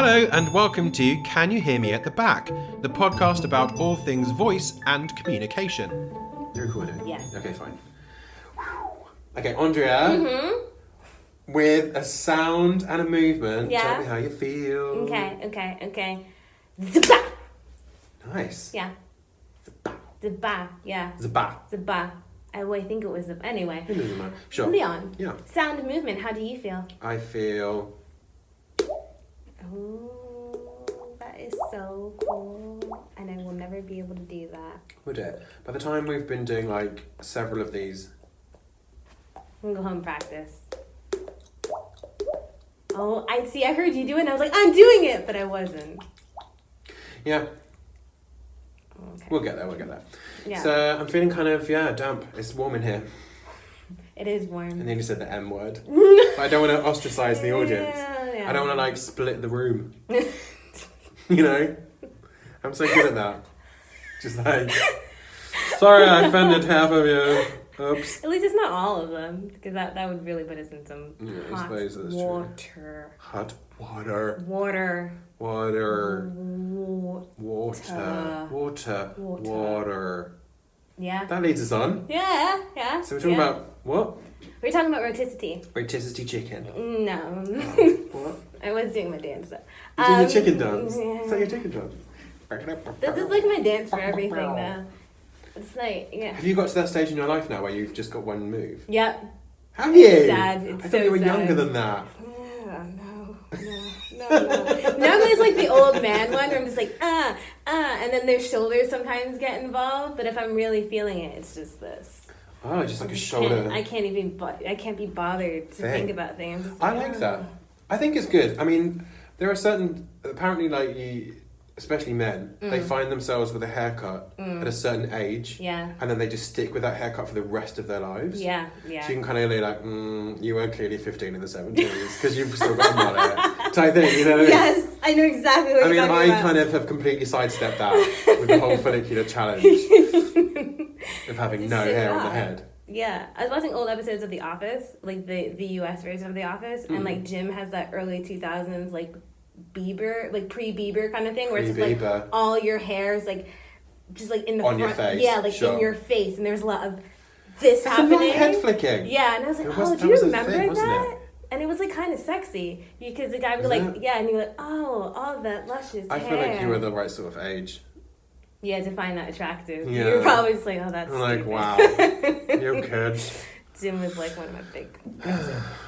Hello and welcome to Can You Hear Me at the Back, the podcast about all things voice and communication. You're recording? Yes. Okay, fine. Okay, Aundrea, with a sound and a movement, tell me how you feel. Okay. Zaba! Nice. Yeah. Zaba, yeah. Zaba. I think it was Zaba. Anyway. Sure. Leon. Yeah. Sound and movement, how do you feel? I feel... Ooh, that is so cool. And I will never be able to do that. Would it? By the time we've been doing like several of these... I'm gonna go home and practice. Oh, I heard you do it and I was like, I'm doing it, but I wasn't. Yeah. Okay. We'll get there. Yeah. So I'm feeling kind of, damp. It's warm in here. It is warm. And then you said the M word. But I don't want to ostracize the audience. Yeah. I don't want to split the room. You know? I'm so good at that. Just sorry I offended half of you. Oops. At least it's not all of them, because that would really put us in some hot water. True. Hot water. Water. Yeah. That leads us on. Yeah. So we're talking about what? We're talking about rhoticity. Rhoticity chicken. No. What? I was doing my dance though. You doing your chicken dance? Yeah. Is that your chicken dance? This is like my dance for everything now. It's like, yeah. Have you got to that stage in your life now where you've just got one move? Yep. Have you? It's sad. It's I so thought you were sad. younger than that. No. Normally it's like the old man one where I'm just like, and then their shoulders sometimes get involved, but if I'm really feeling it, it's just this. Oh, just like a shoulder. I can't be bothered to think about things. I'm just I like that. I think it's good. I mean, there are certain, apparently especially men, they find themselves with a haircut at a certain age. Yeah. And then they just stick with that haircut for the rest of their lives. Yeah. So you can kind of be you were clearly 15 in the 70s because you've still got a mullet type thing, you know what I mean? Yes, I know exactly what you're talking about. I kind of have completely sidestepped that with the whole follicular challenge of having no hair on the head. Yeah, I was watching old episodes of The Office, like the US version of The Office, and Jim has that early 2000s Bieber, pre-Bieber kind of thing, where it's just all your hair is just in the on front, your face, in your face, and there's a lot of this happening. Head flicking. Yeah, and I was like, do you remember that? And it was kind of sexy because the guy would be and you're like, oh, all that luscious hair. I feel like you were the right sort of age. Yeah, to find that attractive. Yeah. You're probably just like, oh, that's I'm like, stupid. wow, you kids. Jim was one of my big...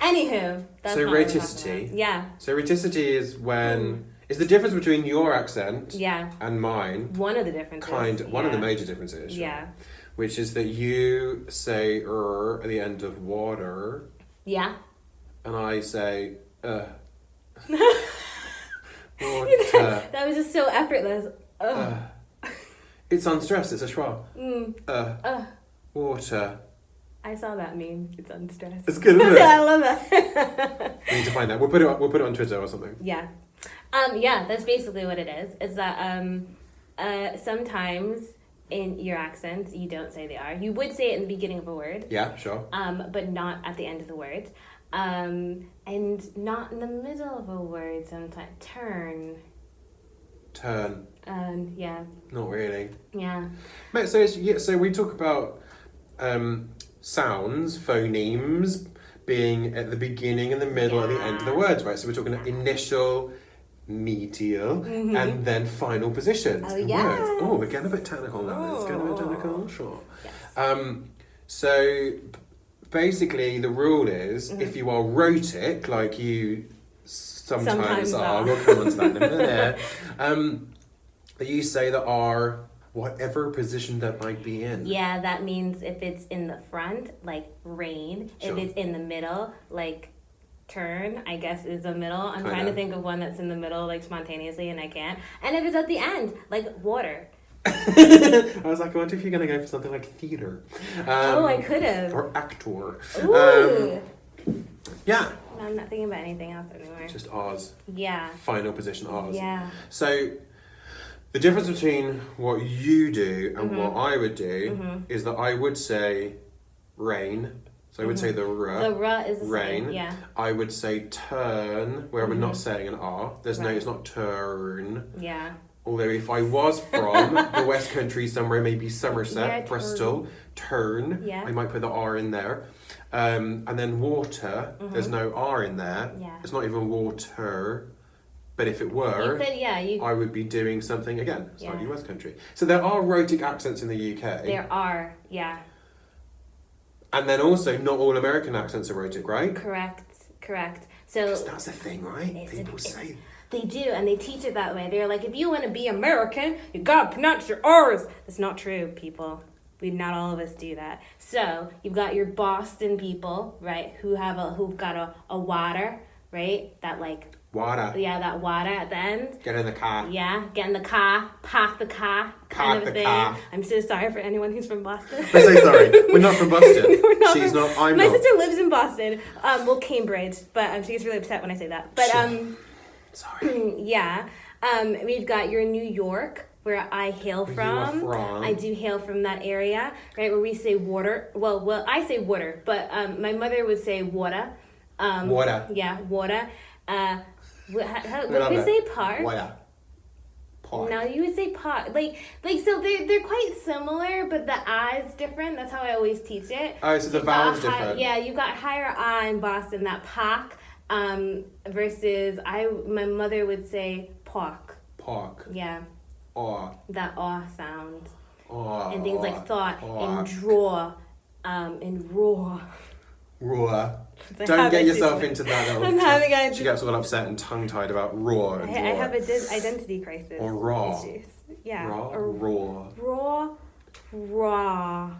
Anywho, that's so not what rhoticity. Yeah. So rhoticity is when... It's the difference between your accent and mine. One of the differences. One of the major differences. Sure. Yeah. Which is that you say at the end of water. Yeah. And I say water. That was just so effortless. It's unstressed, it's a schwa. Water. I saw that meme. It's unstressed. It's good, isn't it? I love that. We need to find that. We'll put it on Twitter or something. Yeah. That's basically what it is. Is that sometimes in your accents you don't say the R. You would say it in the beginning of a word. Yeah, sure. But not at the end of the word. And not in the middle of a word sometimes. Turn. Yeah. Not really. Yeah. Mate, so we talk about sounds, phonemes, being at the beginning and the middle and the end of the words, right? So we're talking initial, medial, and then final positions in words. Oh, we're getting a bit technical now. It's getting a bit technical, sure. Yes. So basically the rule is if you are rhotic, like you sometimes are, we'll come on to that in a minute, you say the R whatever position that might be in. Yeah, that means if it's in the front, like rain. Sure. If it's in the middle, like turn, I guess is the middle. I'm trying to think of one that's in the middle, spontaneously, and I can't. And if it's at the end, like water. I was like, I wonder if you're going to go for something like theater. I could have. Or actor. Ooh. Yeah. No, I'm not thinking about anything else anymore. Just R's. Yeah. Final position R's. Yeah. So the difference between what you do and what I would do is that I would say rain So I would say the R. The R is the rain. same, yeah. I would say turn, where we're not saying an R. There's no, Right. it's not turn. Yeah. Although if I was from the West Country somewhere, maybe Somerset, Yeah, turn. Bristol, turn, Yeah. I might put the R in there. And then water, there's no R in there. Yeah. It's not even water. But if it were, You could, yeah. I would be doing something, again, slightly Yeah. West Country. So there are rhotic accents in the UK. There are, yeah. And then also, not all American accents are rhotic, right? Correct. So 'Cause that's the thing, right? It's- People it's- say... they do, and they teach it that way. They're like, if you want to be American, you gotta pronounce your R's. That's not true, people. Not all of us do that. So you've got your Boston people, right? Who've got a water, right? That like Water. yeah, that water at the end. Get in the car. Yeah, get in the car, park the car, kind of the a thing. car. I'm so sorry for anyone who's from Boston. I'm so sorry. We're not from Boston. We're not She's from- not. I'm My not. sister lives in Boston, well, Cambridge, but she gets really upset when I say that. But Sorry. yeah, we've got your New York, where I hail Where you are from. from. I do hail from that area, right? Where we say water. Well, I say water, but my mother would say water. Water. Yeah, water. What We would love we it. say park? Water. Pot. No, you would say pot. Like so they're quite similar, but the I is different. That's how I always teach it. Oh, so the You've got vowel's different. Yeah, you got higher I in Boston, that park, versus my mother would say park. Park. Yeah, Or. that aw sound. Or. And things like thought Park. and draw, and raw. Raw. I Don't have get it, yourself she's- into that little... I'm having a- She gets all upset and tongue-tied about raw and I raw. have a identity crisis. Or raw. Issues. Yeah. Raw. Or Raw. raw.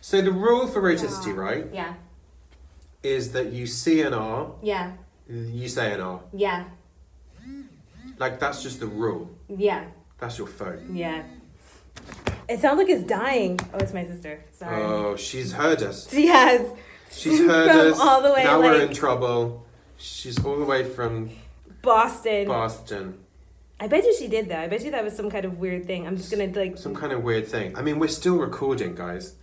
So the rule for rhoticity, right, Yeah. is that you see an R, Yeah. you say an R. Yeah. Like, that's just the rule. Yeah. That's your phone. Yeah. It sounds like it's dying. Oh, it's my sister. Sorry. Oh, she's heard us. She has. She's heard From us. all the way, now we're like- in trouble. She's all the way from Boston. Boston. I bet you she did that. I bet you that was some kind of weird thing. I'm just gonna like. Some kind of weird thing. I mean, we're still recording, guys.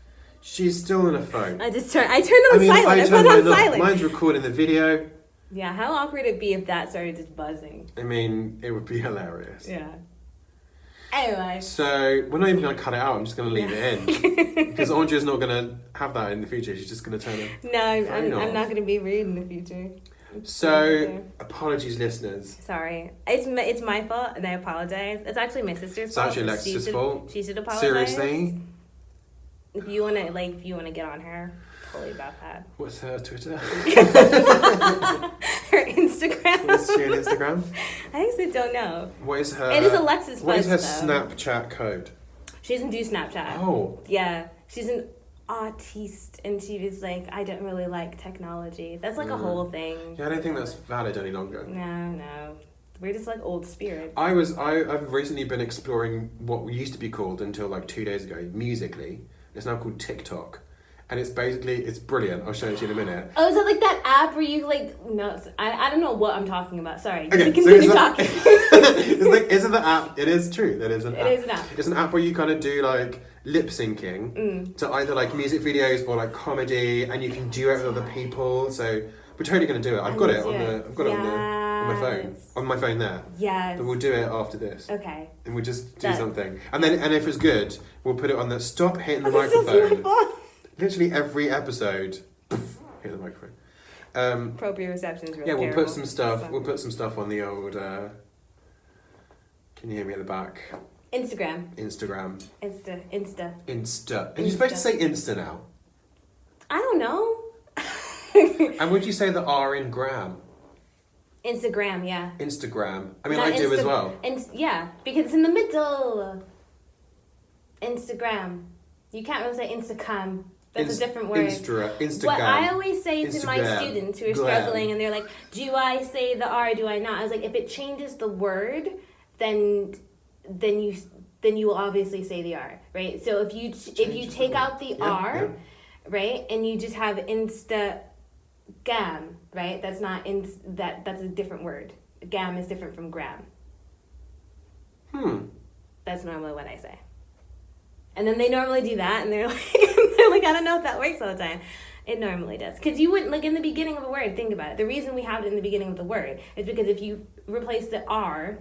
She's still on her phone. I turned on silent. I put turned it on mine off. silent. Mine's recording the video. Yeah. How awkward would it be if that started just buzzing? I mean, it would be hilarious. Yeah. Anyway. So, we're not even going to cut it out. I'm just going to leave it in. Because Aundrea's not going to have that in the future. She's just going to turn it. No, I'm Phone off. not gonna be rude in the future. So, apologies, listeners. Sorry, it's my fault, and I apologize. It's actually my sister's It's fault. actually so Alexis's she should- fault. She should apologize. Seriously? If you wanna get on her, totally about that. What's her Twitter? Her Instagram. What's she on Instagram? I actually don't know. What is her... It is Alexis What is her Fudge, though. Snapchat code? She doesn't do Snapchat. Oh. Yeah, she's an artiste, and she was like, I don't really like technology. That's like a whole thing. Yeah, I don't think that's valid any longer. No, we're just like old spirits. I've recently been exploring what used to be called, until like 2 days ago, Musically. It's now called TikTok. And it's brilliant. I'll show it to you in a minute. Oh, is it like that app where you like? No, I don't know what I'm talking about. Sorry. Okay, You can so continue it's talking. is it the app? It is true. That is an app. It is an app. It's an app where you kind of do like lip syncing to either like music videos or like comedy, and you can duet with other people. So we're totally gonna do it. I've got it on my phone. Yes. On my phone there. Yes. But we'll do it after this. Okay. And we'll just do That- something. And if it's good, we'll put it on the stop hitting the This is microphone. beautiful. Literally every episode, hit the microphone. Appropriate reception is really Yeah, we'll terrible. put some stuff. So- We'll put some stuff on the old. Can you hear me at the back? Instagram. Instagram. Insta. Are you supposed to say Insta now? I don't know. And would you say the R in gram? Instagram, yeah. Instagram. I mean, Not I do as well. Yeah, because it's in the middle. Instagram. You can't really say Instagram. That's a different word. Instagram. What I always say to my Instagram. students who are Glam. struggling and they're like, do I say the R, do I not? I was like, if it changes the word, then you will obviously say the R, right? So if you take out the R, right, and you just have Instagram, right? That's not that's a different word. Gam is different from gram. That's normally what I say. And then they normally do that, and they're like, I don't know if that works all the time. It normally does. Because you wouldn't, like in the beginning of a word, think about it. The reason we have it in the beginning of the word is because if you replace the R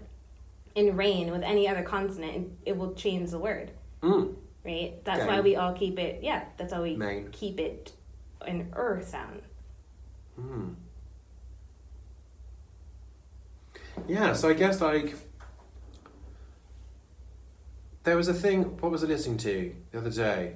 in rain with any other consonant, it will change the word. Right? That's why we all keep it, that's why we keep it an sound. Yeah, so I guess like there was a thing, what was I listening to the other day?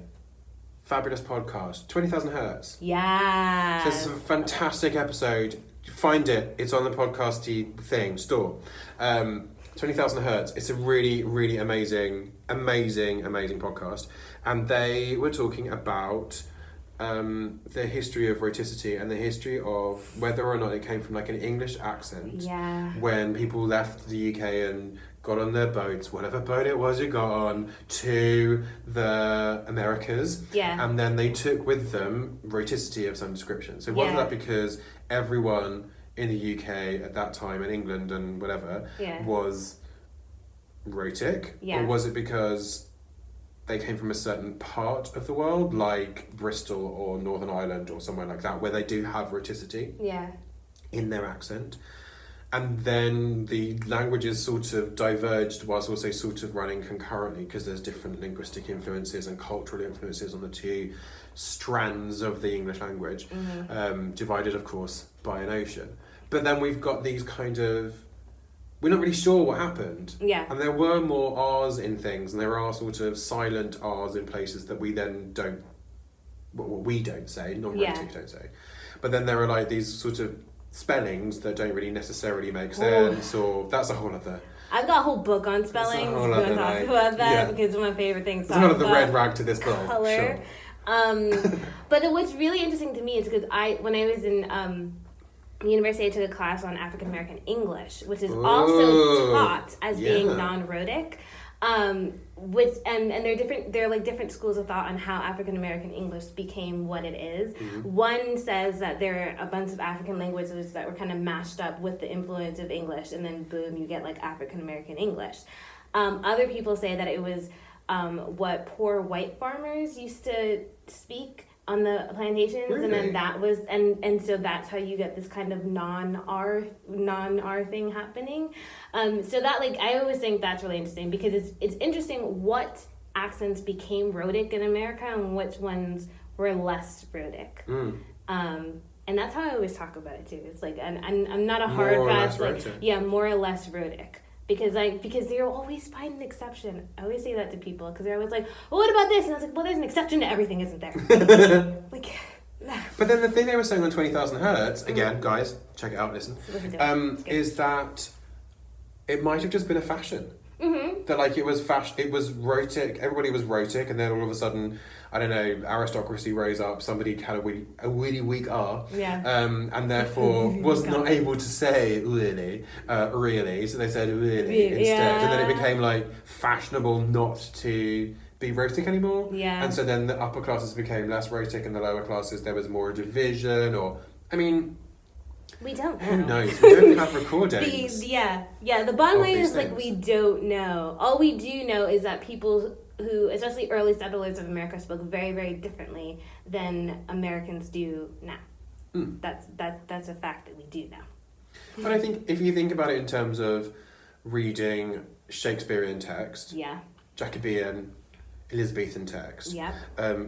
Fabulous podcast, 20,000 Hertz. Yeah. So it's a fantastic episode. Find it. It's on the podcasty thing, store. 20,000 Hertz. It's a really, really amazing podcast. And they were talking about the history of rhoticity and the history of whether or not it came from like an English accent. Yeah. When people left the UK and got on their boats, whatever boat it was you got on, to the Americas. Yeah. And then they took with them rhoticity of some description. So was that because everyone in the UK at that time, in England and whatever, was rhotic? Yeah. Or was it because they came from a certain part of the world, like Bristol or Northern Ireland or somewhere like that, where they do have rhoticity in their accent? And then the languages sort of diverged whilst also sort of running concurrently because there's different linguistic influences and cultural influences on the two strands of the English language, divided, of course, by an ocean. But then we've got these kind of... We're not really sure what happened. Yeah. And there were more R's in things, and there are sort of silent R's in places that we then don't... Well, we don't say, non-rhotic don't say. But then there are like these sort of spellings that don't really necessarily make sense, or that's a whole other... I've got a whole book on spellings. We're going to talk about that because one of my favorite things. It's one of the red rag to this book. Color. Sure. But what's really interesting to me is because when I was in university, I took a class on African American English, which is also taught as being non-rhotic. Which and they're different. They're like different schools of thought on how African American English became what it is. One says that there are a bunch of African languages that were kind of mashed up with the influence of English, and then boom, you get like African American English. Other people say that it was what poor white farmers used to speak on the plantations, and then that was and so that's how you get this kind of non-R thing happening. So that like I always think that's really interesting because it's interesting what accents became rhotic in America and which ones were less rhotic. And that's how I always talk about it too. It's like and I'm not a hard fast like more or less rhotic. Because they'll always find an exception. I always say that to people because they're always like, well, what about this? And I was like, well, there's an exception to everything, isn't there? Like, but then the thing they were saying on 20,000 Hertz, again, guys, check it out, listen, is that it might have just been a fashion. That like it was rhotic, everybody was rhotic, and then all of a sudden, I don't know, aristocracy rose up, somebody had a really weak R, and therefore was not able to say really, so they said really instead, and then it became like fashionable not to be rhotic anymore, and so then the upper classes became less rhotic, and the lower classes there was more division, or I mean. We don't know. Who knows? We don't have recordings. The bottom line is like we don't know. All we do know is that people who, especially early settlers of America, spoke very, very differently than Americans do now. That's a fact that we do know. But I think if you think about it in terms of reading Shakespearean text, Jacobean, Elizabethan text,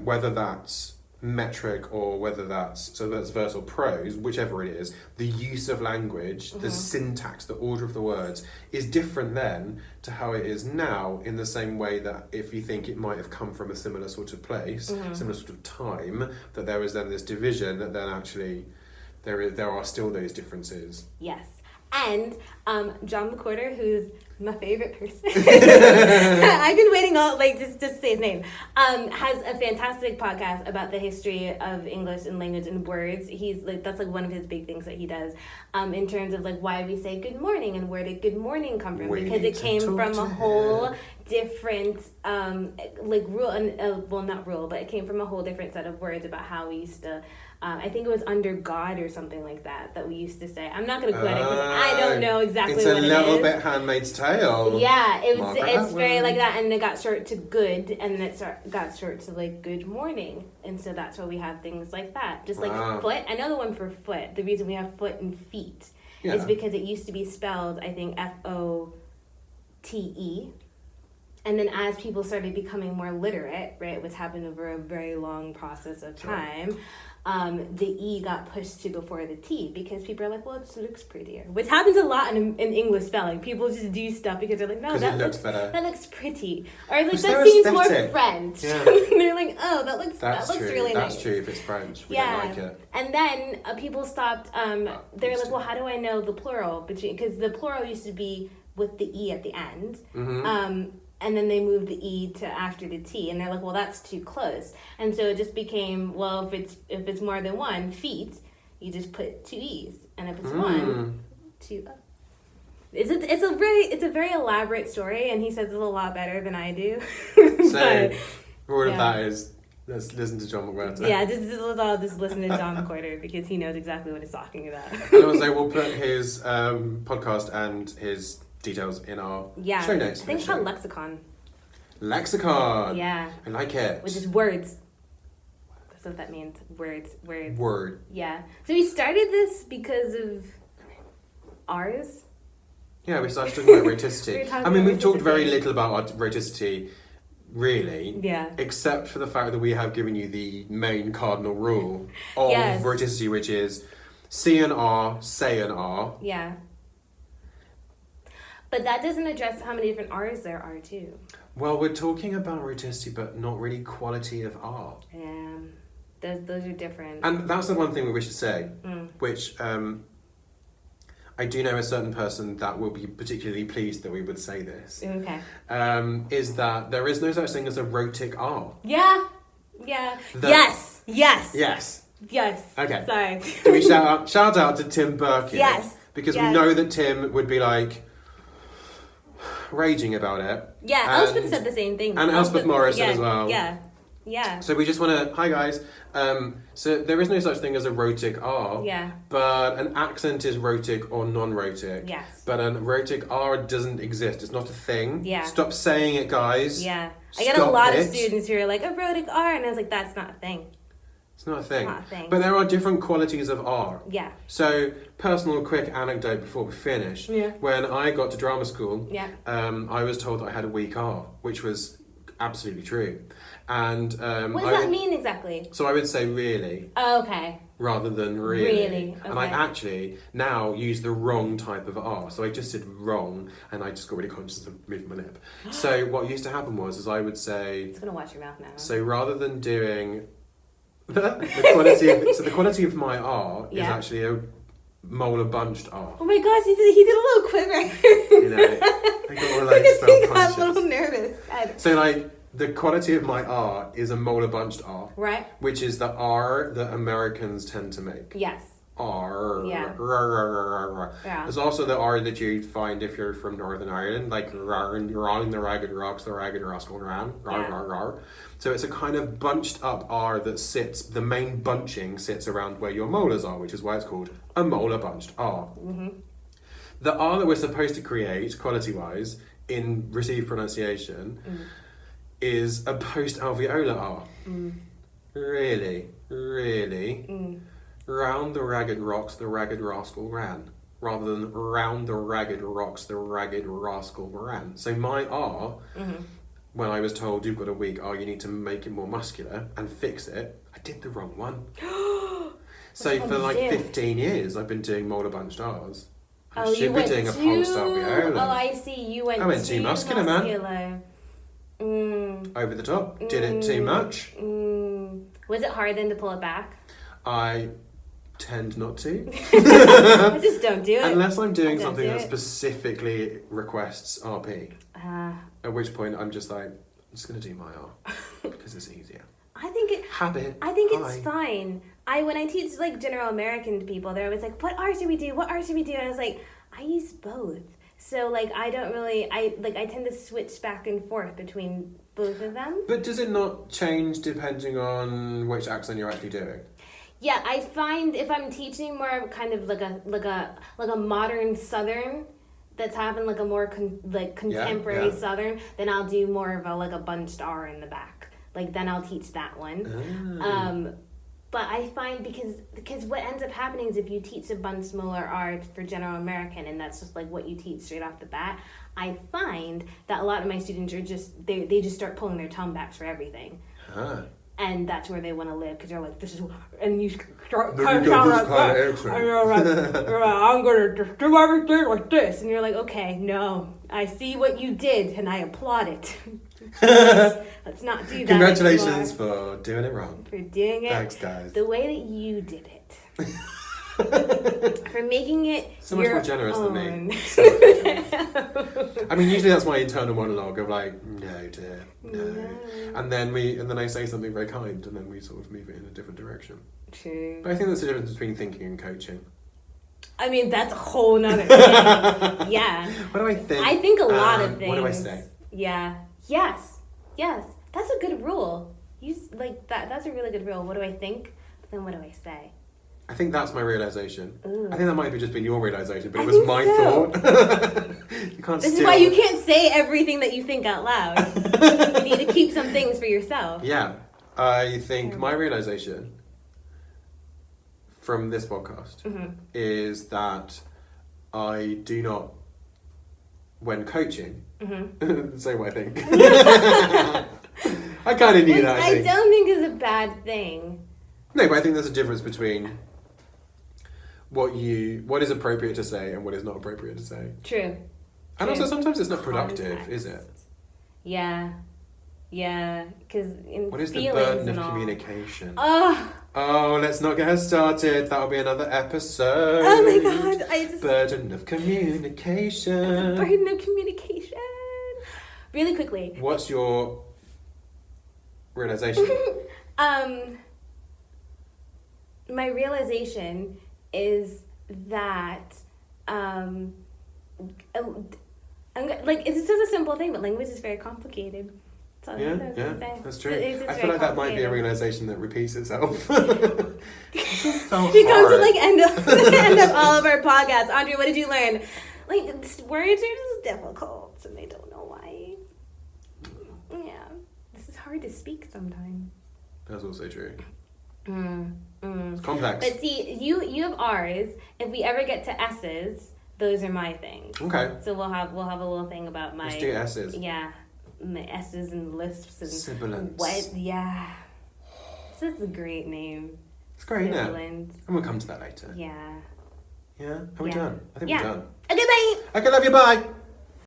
whether that's metric or whether that's verse or prose, whichever it is, the use of language, the syntax, the order of the words is different then to how it is now, in the same way that if you think it might have come from a similar sort of place, similar sort of time, that there was then this division, that then actually there are still those differences. Yes. And John McWhorter, who's my favorite person, I've been waiting all just to say his name, has a fantastic podcast about the history of English and language and words. He's like that's like one of his big things that he does, in terms of like why we say good morning and where did good morning come from, because it came from a whole different rule, and well, not rule, but it came from a whole different set of words about how we used to I think it was under God or something like that we used to say. I'm not going to quote it because I don't know exactly what it is. It's a little bit Handmaid's Tale. Yeah, it's very like that, and it got short to good, and then it got short to like good morning, and so that's why we have things like that. Just like foot. I know the one for foot. The reason we have foot and feet is because it used to be spelled, I think, FOTE. And then as people started becoming more literate, right, which happened over a very long process of time, the E got pushed to before the T because people are like, well, it just looks prettier. Which happens a lot in English spelling. People just do stuff because they're like, no, that looks better. That looks pretty. Or like, that seems more French. Yeah. They're like, oh, that looks really nice. That's true if it's French. We don't like it. And then people stopped, they're like, well, how do I know the plural? Because the plural used to be with the E at the end. Mm-hmm. And then they moved the E to after the T, and they're like, well, that's too close. And so it just became, well, if it's more than one, feet, you just put two E's. And if it's one, two O's. It's a very elaborate story, and he says it a lot better than I do. So, word of that is, let's listen to John McWhorter. Yeah, just listen to John McWhorter because he knows exactly what he's talking about. And also, we'll put his podcast and his details in our show notes. I think it's called Lexicon. Lexicon. Yeah. I like it. Which is words. That's what that means. Words. Word. Yeah. So we started this because of ours. Yeah, we started talking about rhoticity. We've talked very little about our rhoticity, really. Yeah. Except for the fact that we have given you the main cardinal rule of rhoticity, which is C and R, say and R. Yeah. But that doesn't address how many different R's there are, too. Well, we're talking about rhoticity, but not really quality of R. Yeah, those are different. And that's the one thing we should say, which I do know a certain person that will be particularly pleased that we would say this. Okay. Is that there is no such thing as a rhotic R. Yeah. Yes. Okay. Sorry. Do we shout out to Tim Burke? Yes. Because we know that Tim would be like raging about it. Yeah, Elspeth said the same thing. And Elspeth Morris said as well. Yeah. So we just want to... Hi, guys. So there is no such thing as a rhotic R. Yeah. But an accent is rhotic or non-rhotic. Yes. But a rhotic R doesn't exist. It's not a thing. Yeah. Stop saying it, guys. Yeah. I get a lot of students who are like, a rhotic R. And I was like, that's not a thing. It's not a thing. It's not a thing. But there are different qualities of R. Yeah. So, personal quick anecdote before we finish. Yeah. When I got to drama school, I was told that I had a weak R, which was absolutely true. And what does that mean exactly? So I would say really. Oh, okay. Rather than really. Really. Okay. And I actually now use the wrong type of R. So I just said wrong, and I just got really conscious of moving my lip. So what used to happen was I would say. It's gonna watch your mouth now. So rather than doing. the quality of my R is actually a molar bunched R. Oh my gosh, he did a little quiver. You know, I got all like because he got conscious. a little nervous. So like the quality of my R is a molar bunched R, right? Which is the R that Americans tend to make. Yes. R. Yeah. Yeah. There's also the R that you'd find if you're from Northern Ireland, like Ron the Ragged Rocks, the Ragged Rascal Ran. So it's a kind of bunched up R that sits, the main bunching sits around where your molars are, which is why it's called a molar bunched R. Mm-hmm. The R that we're supposed to create, quality-wise, in received pronunciation, is a post-alveolar R. Really? Round the ragged rocks, the ragged rascal ran. Rather than round the ragged rocks, the ragged rascal ran. So my R, when I was told you've got a weak R, you need to make it more muscular and fix it, I did the wrong one. So for like 15 years, I've been doing molar bunched R's. I should be doing a post-alveolar. Oh, I see. I went too muscular, man. Over the top. Did it too much. Was it hard then to pull it back? I tend not to. I just don't do it. Unless I'm doing something that specifically requests RP. At which point I'm just like, I'm just going to do my R. Because it's easier. I think it's fine. When I teach like general American people, they're always like, what R's do we do? What R's do we do? And I was like, I use both. So like I don't really I tend to switch back and forth between both of them. But does it not change depending on which accent you're actually doing? Yeah, I find if I'm teaching more kind of like a modern Southern that's having like a more contemporary Southern, then I'll do more of a bunched R in the back. Like then I'll teach that one. But I find because what ends up happening is if you teach a bunched smaller R for General American and that's just like what you teach straight off the bat, I find that a lot of my students are just they just start pulling their tongue back for everything. And that's where they want to live because they're like, this is, and you start kind of sound like that. And you're like, I'm going to just do everything like this. And you're like, okay, no, I see what you did and I applaud it. Let's not do that. Congratulations for doing it wrong. For doing it. Thanks, guys. The way that you did it. For making it so much more generous own. than me. I mean, usually that's my internal monologue of like, no, dear, no. And then I say something very kind, and then we sort of move it in a different direction. True. But I think there's a difference between thinking and coaching. I mean, that's a whole nother thing. Yeah. What do I think? I think a lot of things. What do I say? Yeah. Yes. That's a good rule. That's a really good rule. What do I think? But then what do I say? I think that's my realization. Ooh. I think that might have just been your realization, but it was my thought. You can't. This is why you can't say everything that you think out loud. You need to keep some things for yourself. Yeah, I think my realization from this podcast is that I do not, when coaching, say what I think. I kind of knew that. I don't think it's a bad thing. No, but I think there's a difference between what is appropriate to say and what is not appropriate to say. True. And also sometimes it's not productive, is it? Yeah. Yeah, because in what is the burden of communication? Oh, let's not get her started. That'll be another episode. Oh my god, burden of communication. Burden of communication. Really quickly. What's your realization? My realization is that it's just a simple thing, but language is very complicated. Yeah, that's true. I feel like that might be a realization that repeats itself. So we come to like end of all of our podcasts. Aundrea, what did you learn? Like words are just difficult, and they don't know why. Yeah, this is hard to speak sometimes. That's also true. It's complex. But see, you have R's. If we ever get to S's, those are my things. Okay. So we'll have a little thing about my. Let's do S's. Yeah, my S's and lisps and sibilants. What? Yeah. This is a great name. It's great, isn't it? And we'll come to that later. Yeah. Yeah. Are we done? I think we're done. Okay, bye. Okay, love you. Bye.